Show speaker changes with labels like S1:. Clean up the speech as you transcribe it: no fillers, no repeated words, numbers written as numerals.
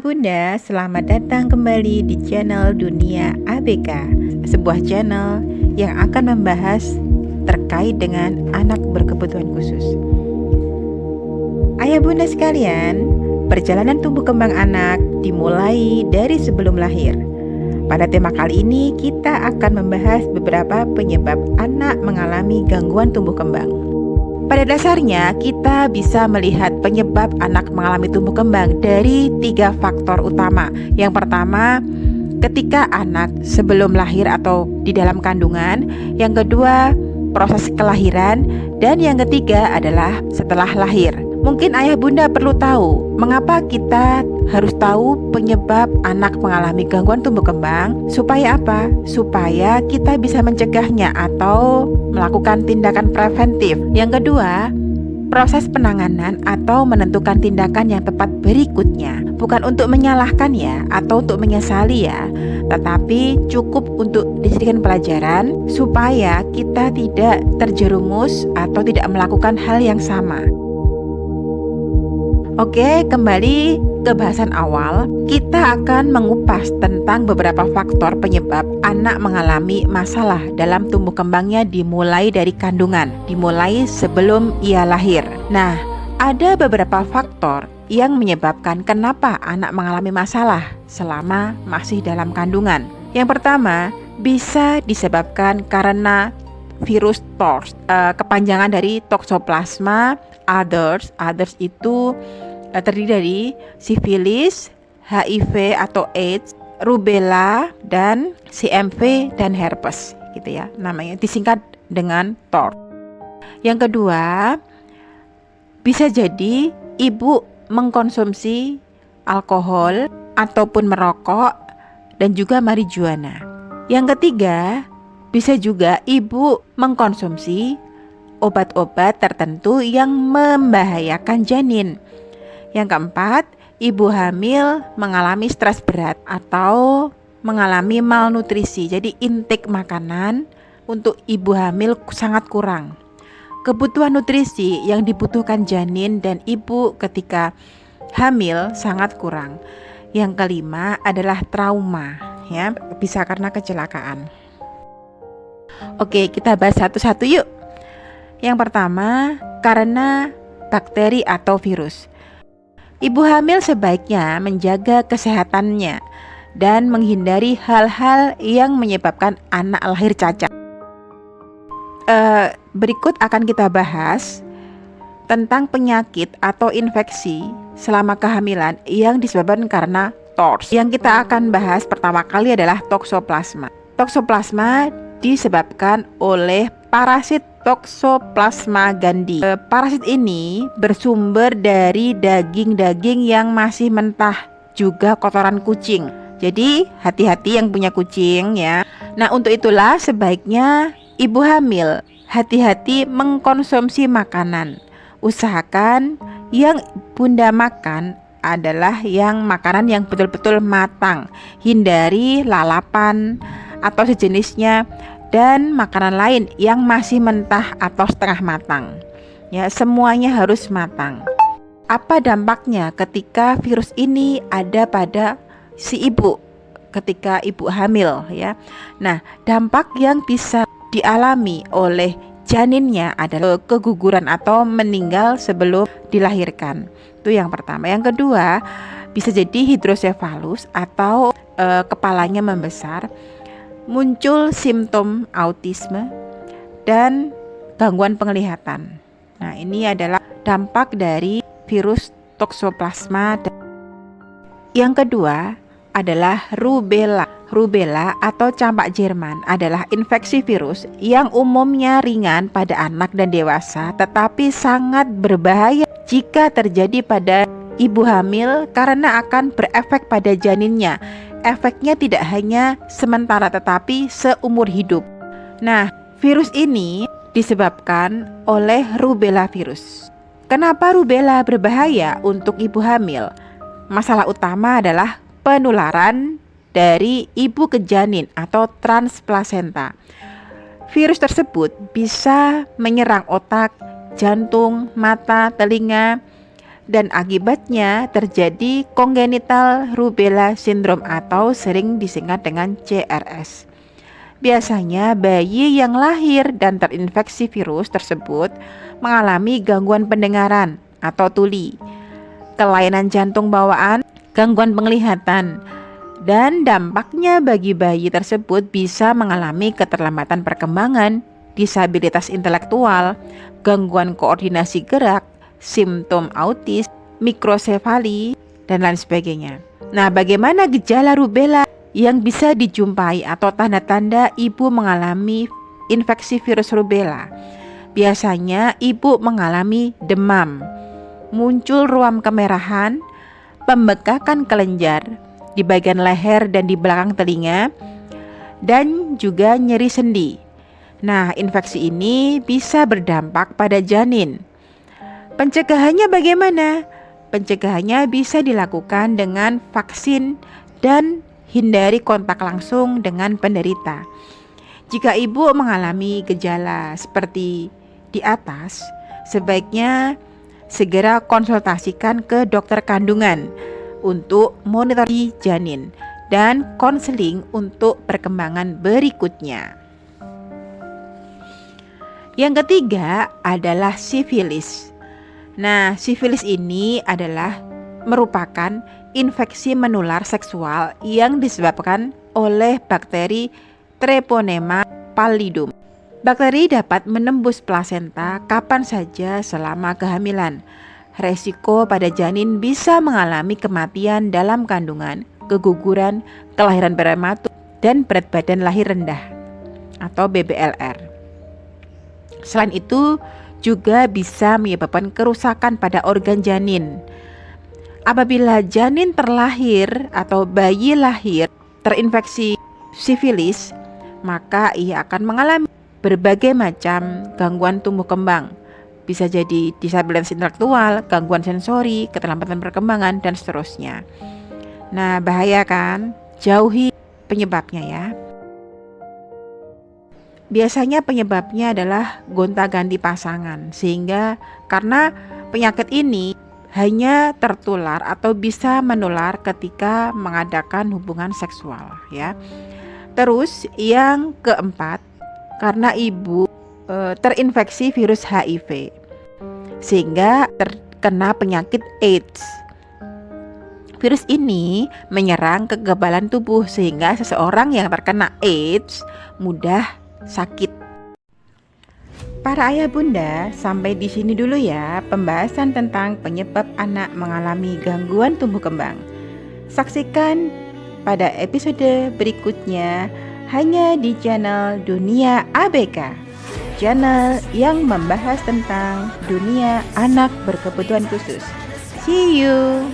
S1: Bunda, selamat datang kembali di channel Dunia ABK, sebuah channel yang akan membahas terkait dengan anak berkebutuhan khusus. Ayah Bunda sekalian, perjalanan tumbuh kembang anak dimulai dari sebelum lahir. Pada tema kali ini kita akan membahas beberapa penyebab anak mengalami gangguan tumbuh kembang. Pada dasarnya kita bisa melihat penyebab anak mengalami tumbuh kembang dari 3 faktor utama. Yang pertama, ketika anak sebelum lahir atau di dalam kandungan. Yang kedua, proses kelahiran. Dan yang ketiga adalah setelah lahir. Mungkin ayah bunda perlu tahu mengapa kita harus tahu penyebab anak mengalami gangguan tumbuh kembang. Supaya apa? Supaya kita bisa mencegahnya atau melakukan tindakan preventif. Yang kedua, proses penanganan atau menentukan tindakan yang tepat berikutnya. Bukan untuk menyalahkan ya, atau untuk menyesali ya, tetapi cukup untuk dijadikan pelajaran supaya kita tidak terjerumus atau tidak melakukan hal yang sama. Oke, kembali ke bahasan awal. Kita akan mengupas tentang beberapa faktor penyebab anak mengalami masalah dalam tumbuh kembangnya dimulai dari kandungan, dimulai sebelum ia lahir. Nah, ada beberapa faktor yang menyebabkan kenapa anak mengalami masalah selama masih dalam kandungan. Yang pertama, bisa disebabkan karena virus TORS, kepanjangan dari Toxoplasma others. Others itu terdiri dari sifilis, HIV atau AIDS, rubella, dan CMV dan herpes, gitu ya. Namanya disingkat dengan TORS. Yang kedua, bisa jadi ibu mengkonsumsi alkohol ataupun merokok dan juga marijuana. Yang ketiga, bisa juga ibu mengkonsumsi obat-obat tertentu yang membahayakan janin. Yang keempat, ibu hamil mengalami stres berat atau mengalami malnutrisi. Jadi intake makanan untuk ibu hamil sangat kurang. Kebutuhan nutrisi yang dibutuhkan janin dan ibu ketika hamil sangat kurang. Yang kelima adalah trauma, ya, bisa karena kecelakaan. Oke, kita bahas satu-satu yuk. Yang pertama, karena bakteri atau virus. Ibu hamil sebaiknya menjaga kesehatannya dan menghindari hal-hal yang menyebabkan anak lahir cacat. Berikut akan kita bahas tentang penyakit atau infeksi selama kehamilan yang disebabkan karena TORS. Yang kita akan bahas pertama kali adalah Toxoplasma. Toxoplasma disebabkan oleh parasit Toxoplasma gondii. Parasit ini bersumber dari daging-daging yang masih mentah, juga kotoran kucing. Jadi hati-hati yang punya kucing ya. Nah, untuk itulah sebaiknya ibu hamil hati-hati mengkonsumsi makanan. Usahakan yang bunda makan adalah yang makanan yang betul-betul matang. Hindari lalapan atau sejenisnya dan makanan lain yang masih mentah atau setengah matang. Ya, semuanya harus matang. Apa dampaknya ketika virus ini ada pada si ibu ketika ibu hamil ya? Nah, dampak yang bisa dialami oleh janinnya adalah keguguran atau meninggal sebelum dilahirkan. Itu yang pertama. Yang kedua, bisa jadi hidrosefalus atau kepalanya membesar, muncul simptom autisme dan gangguan penglihatan. Nah, ini adalah dampak dari virus Toxoplasma. Yang kedua adalah rubella. Rubella atau campak Jerman adalah infeksi virus yang umumnya ringan pada anak dan dewasa, tetapi sangat berbahaya jika terjadi pada ibu hamil karena akan berefek pada janinnya. Efeknya tidak hanya sementara tetapi seumur hidup. Nah, virus ini disebabkan oleh rubella virus. Kenapa rubella berbahaya untuk ibu hamil? Masalah utama adalah penularan dari ibu ke janin atau transplasenta. Virus tersebut bisa menyerang otak, jantung, mata, telinga, dan akibatnya terjadi congenital rubella syndrome atau sering disingkat dengan CRS. Biasanya bayi yang lahir dan terinfeksi virus tersebut mengalami gangguan pendengaran atau tuli, kelainan jantung bawaan, gangguan penglihatan, dan dampaknya bagi bayi tersebut bisa mengalami keterlambatan perkembangan, disabilitas intelektual, gangguan koordinasi gerak, simptom autis, mikrosefali, dan lain sebagainya. Nah, bagaimana gejala rubella yang bisa dijumpai atau tanda-tanda ibu mengalami infeksi virus rubella? Biasanya ibu mengalami demam, muncul ruam kemerahan, pembekakan kelenjar di bagian leher dan di belakang telinga, dan juga nyeri sendi. Nah, infeksi ini bisa berdampak pada janin. Pencegahannya bagaimana? Pencegahannya bisa dilakukan dengan vaksin dan hindari kontak langsung dengan penderita. Jika ibu mengalami gejala seperti di atas, sebaiknya segera konsultasikan ke dokter kandungan untuk monitoring janin dan konseling untuk perkembangan berikutnya. Yang ketiga adalah sifilis. Nah, sifilis ini adalah merupakan infeksi menular seksual yang disebabkan oleh bakteri Treponema pallidum. Bakteri dapat menembus plasenta kapan saja selama kehamilan. Resiko pada janin bisa mengalami kematian dalam kandungan, keguguran, kelahiran prematur, dan berat badan lahir rendah atau BBLR. Selain itu, juga bisa menyebabkan kerusakan pada organ janin. Apabila janin terlahir atau bayi lahir terinfeksi sifilis, maka ia akan mengalami berbagai macam gangguan tumbuh kembang. Bisa jadi disabilitas intelektual, gangguan sensori, keterlambatan perkembangan, dan seterusnya. Nah, bahaya kan? Jauhi penyebabnya ya. Biasanya penyebabnya adalah gonta-ganti pasangan, sehingga karena penyakit ini hanya tertular atau bisa menular ketika mengadakan hubungan seksual ya. Terus yang keempat, karena ibu terinfeksi virus HIV sehingga terkena penyakit AIDS. Virus ini menyerang kekebalan tubuh sehingga seseorang yang terkena AIDS mudah sakit. Para ayah bunda, sampai di sini dulu ya pembahasan tentang penyebab anak mengalami gangguan tumbuh kembang. Saksikan pada episode berikutnya hanya di channel Dunia ABK, channel yang membahas tentang dunia anak berkebutuhan khusus. See you.